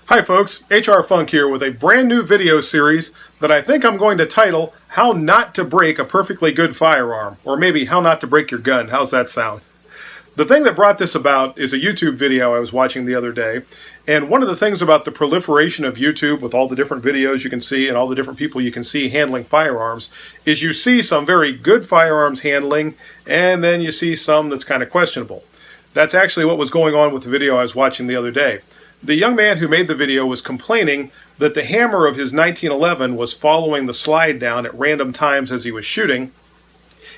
Hi folks, HR Funk here with a brand new video series that I think I'm going to title How Not to Break a Perfectly Good Firearm, or maybe How Not to Break Your Gun. How's that sound? The thing that brought this about is a YouTube video I was watching the other day, and one of the things about the proliferation of YouTube with all the different videos you can see and all the different people you can see handling firearms is you see some very good firearms handling and then you see some that's kind of questionable. That's actually what was going on with the video I was watching the other day. The young man who made the video was complaining that the hammer of his 1911 was following the slide down at random times as he was shooting,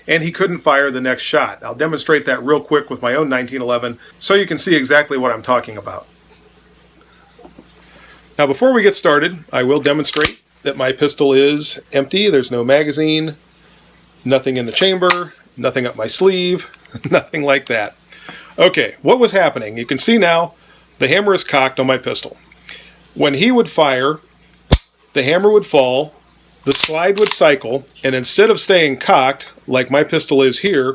and he couldn't fire the next shot. I'll demonstrate that real quick with my own 1911 so you can see exactly what I'm talking about. Now before we get started, I will demonstrate that my pistol is empty. There's no magazine, nothing in the chamber, nothing up my sleeve, nothing like that. Okay, what was happening? You can see now the hammer is cocked on my pistol. When he would fire, the hammer would fall, the slide would cycle, and instead of staying cocked, like my pistol is here,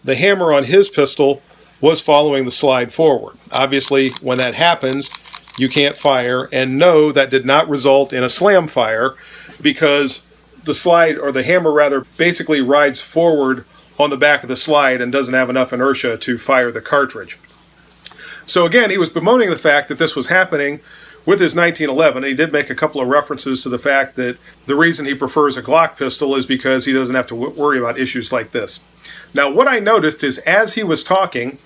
the hammer on his pistol was following the slide forward. Obviously, when that happens, you can't fire, and no, that did not result in a slam fire, because the slide, or the hammer rather, basically rides forward on the back of the slide and doesn't have enough inertia to fire the cartridge. So again, he was bemoaning the fact that this was happening with his 1911. He did make a couple of references to the fact that the reason he prefers a Glock pistol is because he doesn't have to worry about issues like this. Now what I noticed is as he was talking,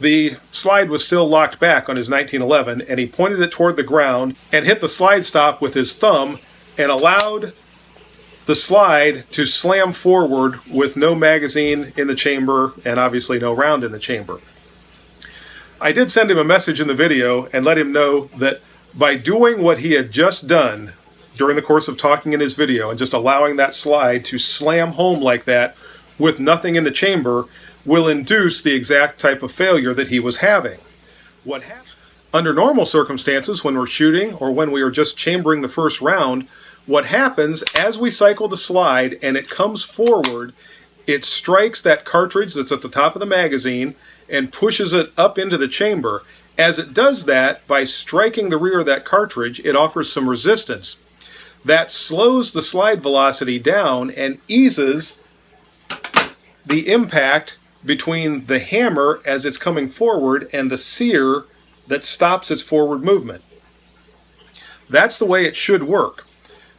the slide was still locked back on his 1911, and he pointed it toward the ground and hit the slide stop with his thumb and allowed the slide to slam forward with no magazine in the chamber and obviously no round in the chamber. I did send him a message in the video and let him know that by doing what he had just done during the course of talking in his video and just allowing that slide to slam home like that with nothing in the chamber will induce the exact type of failure that he was having. What happened? Under normal circumstances, when we're shooting or when we are just chambering the first round, what happens as we cycle the slide and it comes forward, it strikes that cartridge that's at the top of the magazine and pushes it up into the chamber. As it does that, by striking the rear of that cartridge, it offers some resistance. That slows the slide velocity down and eases the impact between the hammer as it's coming forward and the sear that stops its forward movement. That's the way it should work.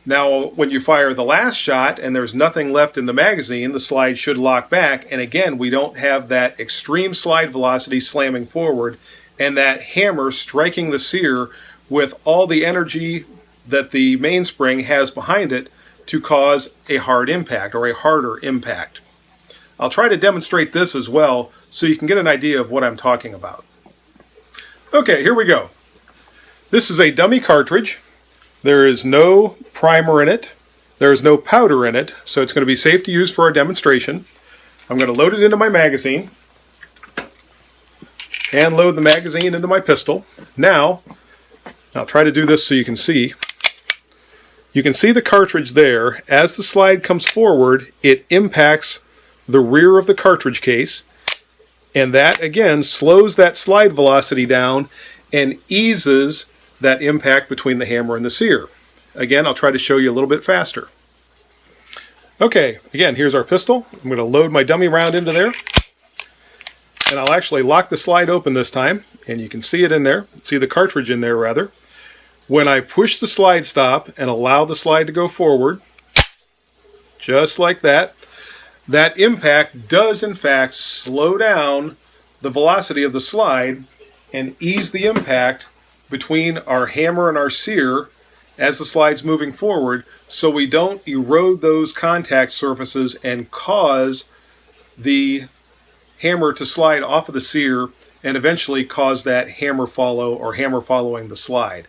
Now, when you fire the last shot and there's nothing left in the magazine, the slide should lock back, and again, we don't have that extreme slide velocity slamming forward and that hammer striking the sear with all the energy that the mainspring has behind it to cause a hard impact or a harder impact. I'll try to demonstrate this as well so you can get an idea of what I'm talking about. Okay, here we go. This is a dummy cartridge. There is no primer in it. There is no powder in it, so it's going to be safe to use for our demonstration. I'm going to load it into my magazine and load the magazine into my pistol. Now, I'll try to do this so you can see. You can see the cartridge there. As the slide comes forward, it impacts the rear of the cartridge case, and that again slows that slide velocity down and eases that impact between the hammer and the sear. Again, I'll try to show you a little bit faster. Okay, again, here's our pistol. I'm going to load my dummy round into there, and I'll actually lock the slide open this time, and you can see it in there, see the cartridge in there rather. When I push the slide stop and allow the slide to go forward, just like that, that impact does in fact slow down the velocity of the slide and ease the impact between our hammer and our sear as the slide's moving forward, so we don't erode those contact surfaces and cause the hammer to slide off of the sear and eventually cause that hammer follow or hammer following the slide.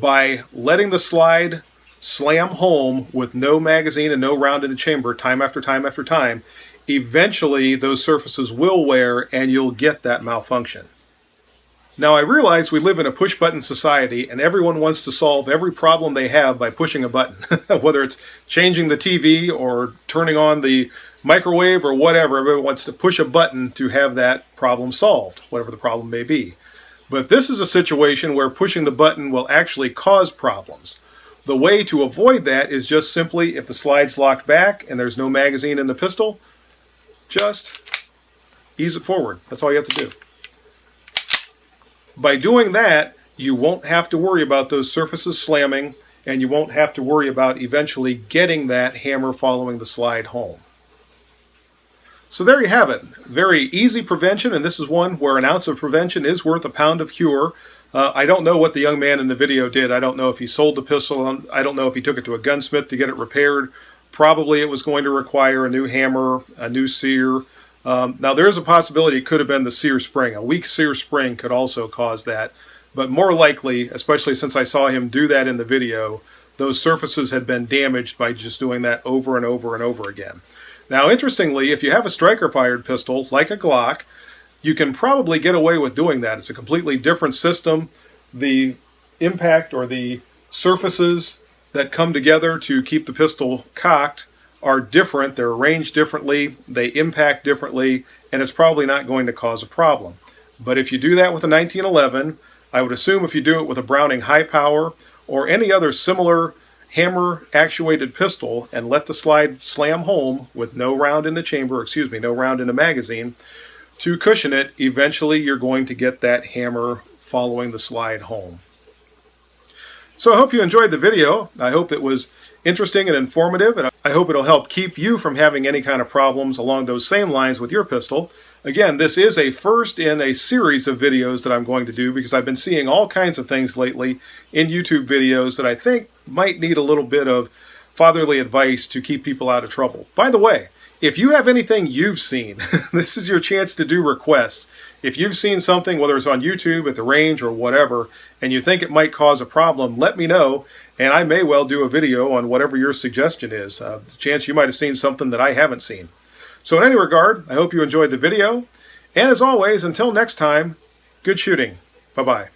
By letting the slide slam home with no magazine and no round in the chamber time after time after time, eventually those surfaces will wear and you'll get that malfunction. Now I realize we live in a push-button society and everyone wants to solve every problem they have by pushing a button. Whether it's changing the TV or turning on the microwave or whatever, everyone wants to push a button to have that problem solved, whatever the problem may be. But this is a situation where pushing the button will actually cause problems. The way to avoid that is just simply, if the slide's locked back and there's no magazine in the pistol, just ease it forward. That's all you have to do. By doing that, you won't have to worry about those surfaces slamming, and you won't have to worry about eventually getting that hammer following the slide home. So there you have it. Very easy prevention, and this is one where an ounce of prevention is worth a pound of cure. I don't know what the young man in the video did. I don't know if he sold the pistol. I don't know if he took it to a gunsmith to get it repaired. Probably it was going to require a new hammer, a new sear. Now there is a possibility it could have been the sear spring. A weak sear spring could also cause that. But more likely, especially since I saw him do that in the video, those surfaces had been damaged by just doing that over and over and over again. Now, interestingly, if you have a striker-fired pistol, like a Glock, you can probably get away with doing that. It's a completely different system. The impact or the surfaces that come together to keep the pistol cocked are different. They're arranged differently, they impact differently, and it's probably not going to cause a problem. But if you do that with a 1911, I would assume if you do it with a Browning high power or any other similar hammer-actuated pistol and let the slide slam home with no round in the chamber, no round in the magazine, to cushion it, eventually you're going to get that hammer following the slide home. So I hope you enjoyed the video. I hope it was interesting and informative, and I hope it'll help keep you from having any kind of problems along those same lines with your pistol. Again, this is a first in a series of videos that I'm going to do because I've been seeing all kinds of things lately in YouTube videos that I think might need a little bit of fatherly advice to keep people out of trouble. By the way, if you have anything you've seen, this is your chance to do requests. If you've seen something, whether it's on YouTube, at the range, or whatever, and you think it might cause a problem, let me know, and I may well do a video on whatever your suggestion is. The chance you might have seen something that I haven't seen. So in any regard, I hope you enjoyed the video, and as always, until next time, good shooting. Bye-bye.